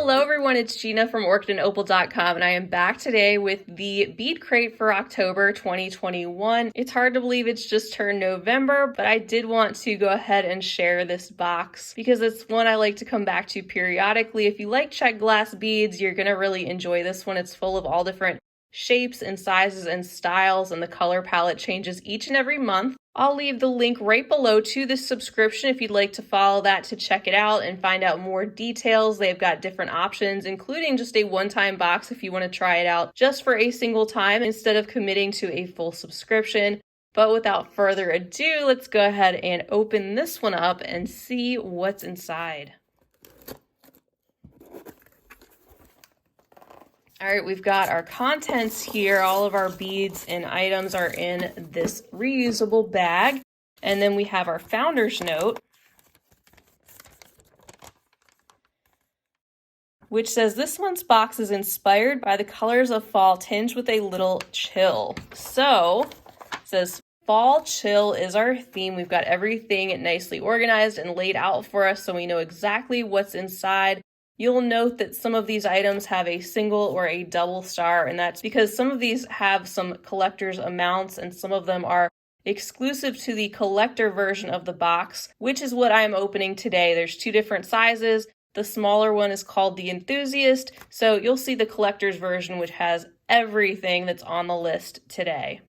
Hello everyone, it's Gina from orchidandopal.com, and I am back today with the bead crate for October 2021. It's hard to believe it's just turned November, but I did want to go ahead and share this box because it's one I like to come back to periodically. If you like check glass beads, you're going to really enjoy this one. It's full of all different shapes and sizes and styles, and the color palette changes each and every month. I'll leave the link right below to this subscription if you'd like to follow that to check it out and find out more details. They've got different options, including just a one-time box if you want to try it out just for a single time instead of committing to a full subscription. But without further ado, let's go ahead and open this one up and see what's inside. All right, we've got our contents here. All of our beads and items are in this reusable bag. And then we have our founder's note, which says this month's box is inspired by the colors of fall tinged with a little chill. So it says fall chill is our theme. We've got everything nicely organized and laid out for us so we know exactly what's inside. You'll note that some of these items have a single or a double star, and that's because some of these have some collector's amounts and some of them are exclusive to the collector version of the box, which is what I'm opening today. There's two different sizes. The smaller one is called the Enthusiast, so you'll see the collector's version, which has everything that's on the list today.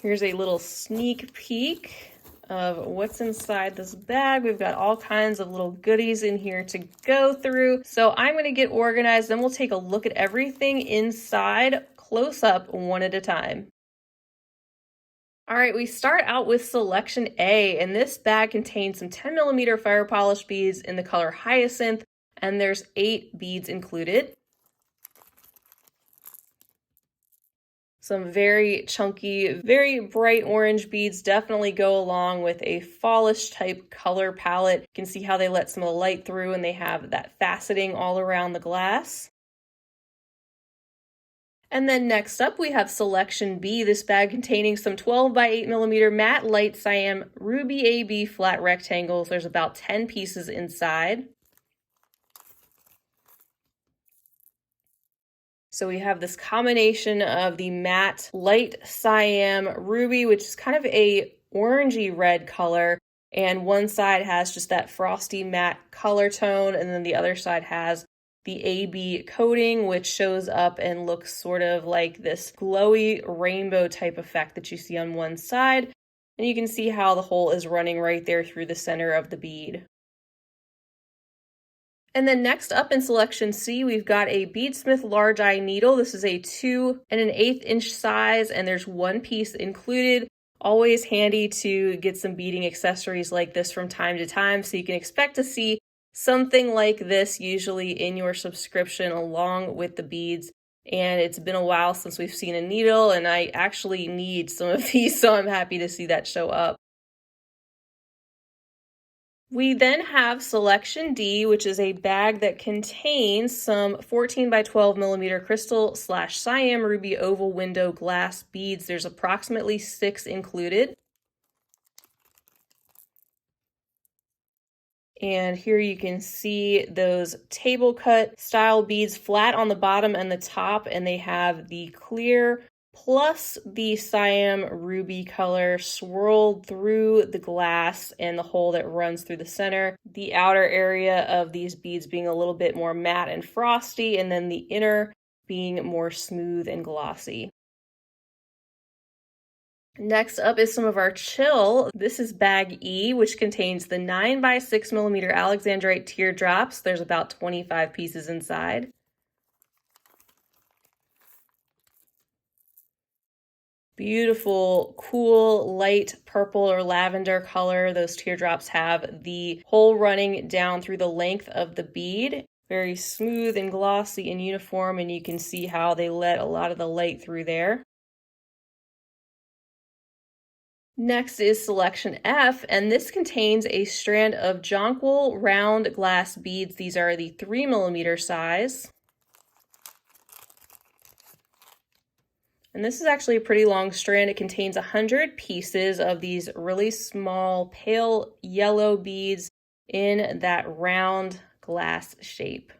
Here's a little sneak peek of what's inside this bag. We've got all kinds of little goodies in here to go through. So I'm going to get organized, then we'll take a look at everything inside close up one at a time. All right, we start out with selection A, and this bag contains some 10mm fire polish beads in the color Hyacinth, and there's 8 beads included. Some very chunky, very bright orange beads definitely go along with a fallish type color palette. You can see how they let some of the light through and they have that faceting all around the glass. And then next up we have selection B, this bag containing some 12 by 8mm matte light cyan ruby AB flat rectangles. There's about 10 pieces inside. So we have this combination of the matte light cyan ruby, which is kind of a orangey red color, and one side has just that frosty matte color tone, and then the other side has the AB coating, which shows up and looks sort of like this glowy rainbow type effect that you see on one side. And you can see how the hole is running right there through the center of the bead. And then next up in selection C, we've got a Beadsmith large eye needle. This is a 2 1/8 inch size, and there's one piece included. Always handy to get some beading accessories like this from time to time, so you can expect to see something like this usually in your subscription along with the beads. And it's been a while since we've seen a needle, and I actually need some of these, so I'm happy to see that show up. We then have selection D, which is a bag that contains some 14 by 12mm crystal / cyan ruby oval window glass beads. There's approximately 6 included. And here you can see those table cut style beads flat on the bottom and the top, and they have the clear plus the cyan ruby color swirled through the glass and the hole that runs through the center. The outer area of these beads being a little bit more matte and frosty, and then the inner being more smooth and glossy. Next up is some of our chill. This is bag E, which contains the 9 by 6mm Alexandrite teardrops. There's about 25 pieces inside. Beautiful, cool, light purple or lavender color. Those teardrops have the hole running down through the length of the bead. Very smooth and glossy and uniform, and you can see how they let a lot of the light through there. Next is selection F, and this contains a strand of jonquil round glass beads. These are the 3mm size. And this is actually a pretty long strand. It contains 100 pieces of these really small pale yellow beads in that round glass shape.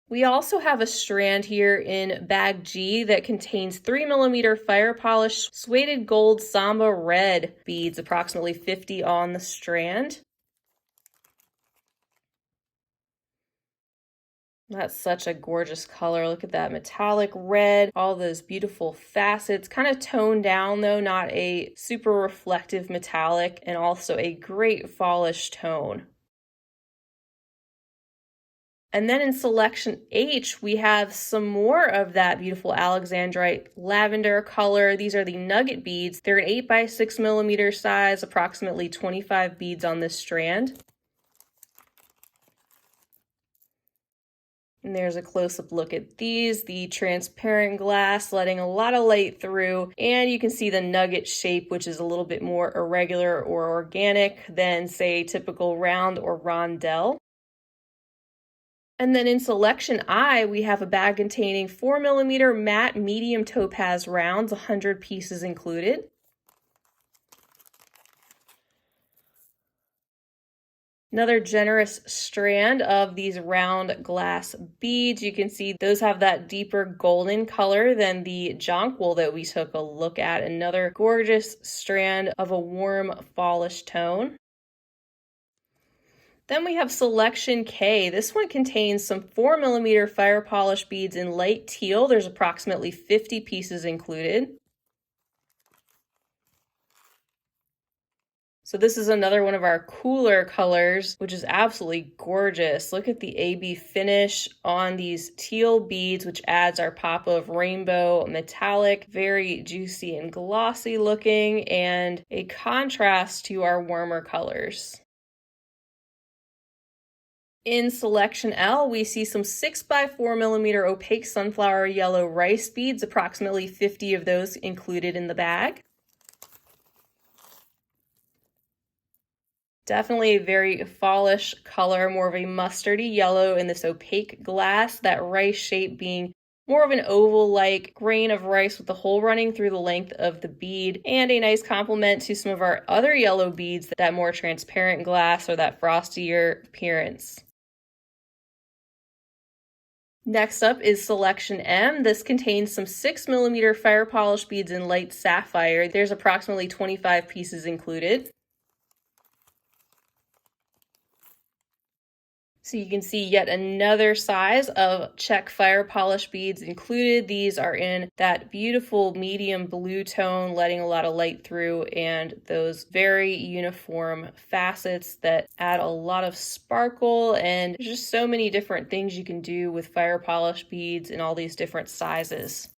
We also have a strand here in bag G that contains 3mm fire polish suede gold samba red beads, approximately 50 on the strand. That's such a gorgeous color. Look at that metallic red, all those beautiful facets, kind of toned down though, not a super reflective metallic, and also a great fallish tone. And then in selection H, we have some more of that beautiful Alexandrite lavender color. These are the nugget beads. They're an 8 by 6mm size, approximately 25 beads on this strand. And there's a close-up look at these, the transparent glass letting a lot of light through, and you can see the nugget shape, which is a little bit more irregular or organic than, say, typical round or rondelle. And then in selection I, we have a bag containing 4mm matte medium topaz rounds, 100 pieces included. Another generous strand of these round glass beads. You can see those have that deeper golden color than the jonquil that we took a look at. Another gorgeous strand of a warm fallish tone. Then we have selection K. This one contains some 4mm fire polish beads in light teal. There's approximately 50 pieces included. So this is another one of our cooler colors, which is absolutely gorgeous. Look at the AB finish on these teal beads, which adds our pop of rainbow metallic, very juicy and glossy looking, and a contrast to our warmer colors. In selection L, we see some 6 by 4mm opaque sunflower yellow rice beads, approximately 50 of those included in the bag. Definitely a very fallish color, more of a mustardy yellow in this opaque glass, that rice shape being more of an oval-like grain of rice with the hole running through the length of the bead, and a nice complement to some of our other yellow beads, that more transparent glass or that frostier appearance. Next up is selection M. This contains some 6mm fire polish beads in light sapphire. There's approximately 25 pieces included. So you can see yet another size of check fire polish beads included. These are in that beautiful medium blue tone, letting a lot of light through, and those very uniform facets that add a lot of sparkle, and there's just so many different things you can do with fire polish beads in all these different sizes.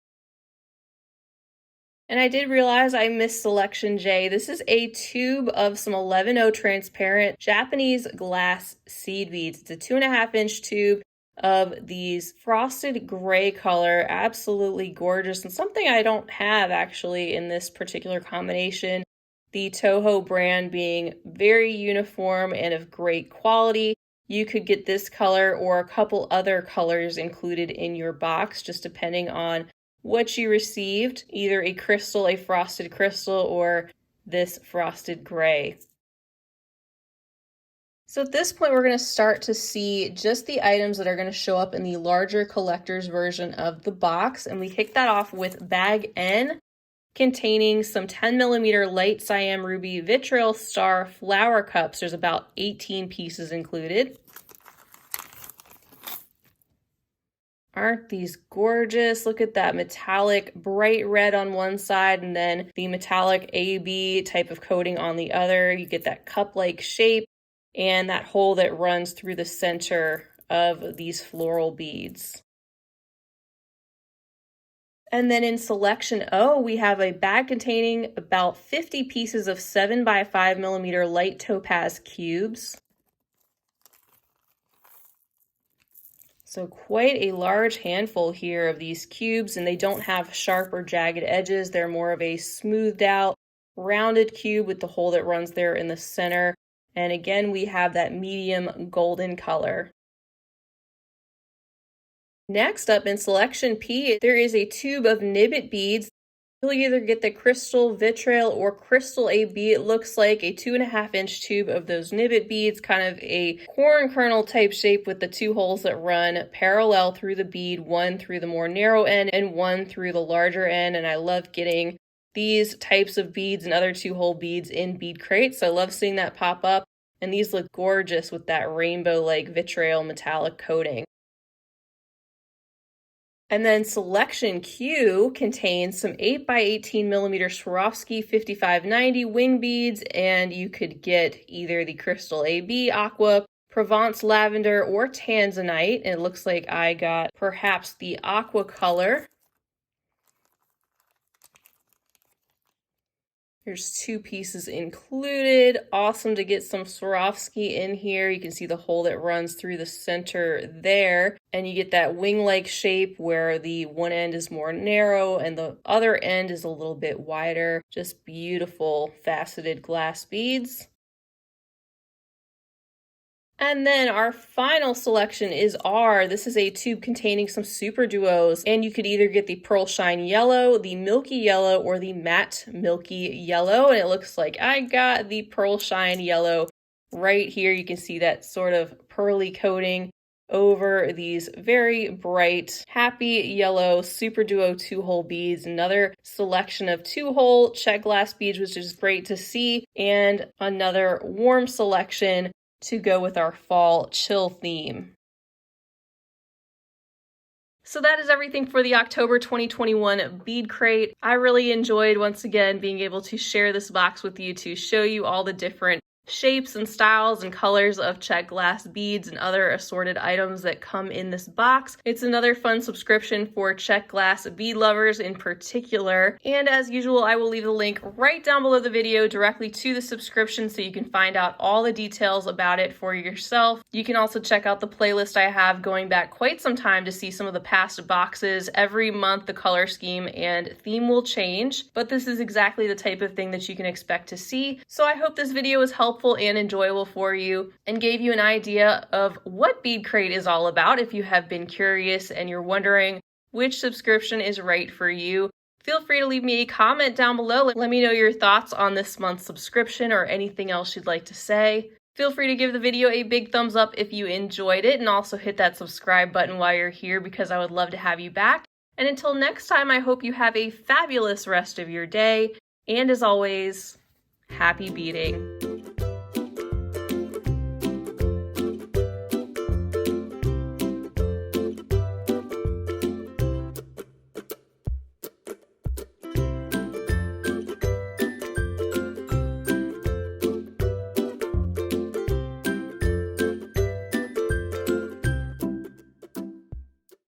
And I did realize I missed selection J. This is a tube of some 11O transparent Japanese glass seed beads. It's a 2.5-inch tube of these frosted gray color, absolutely gorgeous, and something I don't have actually in this particular combination. The Toho brand being very uniform and of great quality. You could get this color or a couple other colors included in your box, just depending on what you received, either a crystal, a frosted crystal, or this frosted gray. So at this point, we're going to start to see just the items that are going to show up in the larger collector's version of the box. And we kick that off with bag N, containing some 10mm light cyan ruby vitriol star flower cups. There's about 18 pieces included. Aren't these gorgeous? Look at that metallic bright red on one side, and then the metallic AB type of coating on the other. You get that cup-like shape and that hole that runs through the center of these floral beads. And then in selection O, we have a bag containing about 50 pieces of 7 by 5mm light topaz cubes. So quite a large handful here of these cubes, and they don't have sharp or jagged edges. They're more of a smoothed out, rounded cube with the hole that runs there in the center. And again, we have that medium golden color. Next up in selection P, there is a tube of nibbit beads You'll either get the crystal vitriol or crystal AB. It looks like a 2.5-inch tube of those nibbit beads, kind of a corn kernel type shape with the 2 holes that run parallel through the bead, one through the more narrow end and one through the larger end. And I love getting these types of beads and other 2-hole beads in BeadCrate, so I love seeing that pop up. And these look gorgeous with that rainbow-like vitriol metallic coating. And then Selection Q contains some 8x18 millimeter Swarovski 5590 wing beads, and you could get either the Crystal AB Aqua, Provence Lavender, or Tanzanite. And it looks like I got perhaps the aqua color. There's 2 pieces included. Awesome to get some Swarovski in here. You can see the hole that runs through the center there. And you get that wing-like shape where the one end is more narrow and the other end is a little bit wider. Just beautiful faceted glass beads. And then our final selection is this is a tube containing some super duos, and you could either get the Pearl Shine Yellow, the Milky Yellow, or the Matte Milky Yellow. And it looks like I got the Pearl Shine Yellow right here. You can see that sort of pearly coating over these very bright, happy yellow super duo 2-hole beads. Another selection of 2-hole check glass beads, which is great to see, and another warm selection to go with our fall chill theme. So that is everything for the October 2021 BeadCrate. I really enjoyed, once again, being able to share this box with you to show you all the different shapes and styles and colors of check glass beads and other assorted items that come in this box. It's another fun subscription for check glass bead lovers in particular. And as usual, I will leave the link right down below the video directly to the subscription so you can find out all the details about it for yourself. You can also check out the playlist I have going back quite some time to see some of the past boxes. Every month the color scheme and theme will change, but this is exactly the type of thing that you can expect to see. So I hope this video was helpful and enjoyable for you and gave you an idea of what BeadCrate is all about. If you have been curious and you're wondering which subscription is right for you, feel free to leave me a comment down below. Let me know your thoughts on this month's subscription or anything else you'd like to say. Feel free to give the video a big thumbs up if you enjoyed it, and also hit that subscribe button while you're here because I would love to have you back. And until next time, I hope you have a fabulous rest of your day. And as always, happy beading.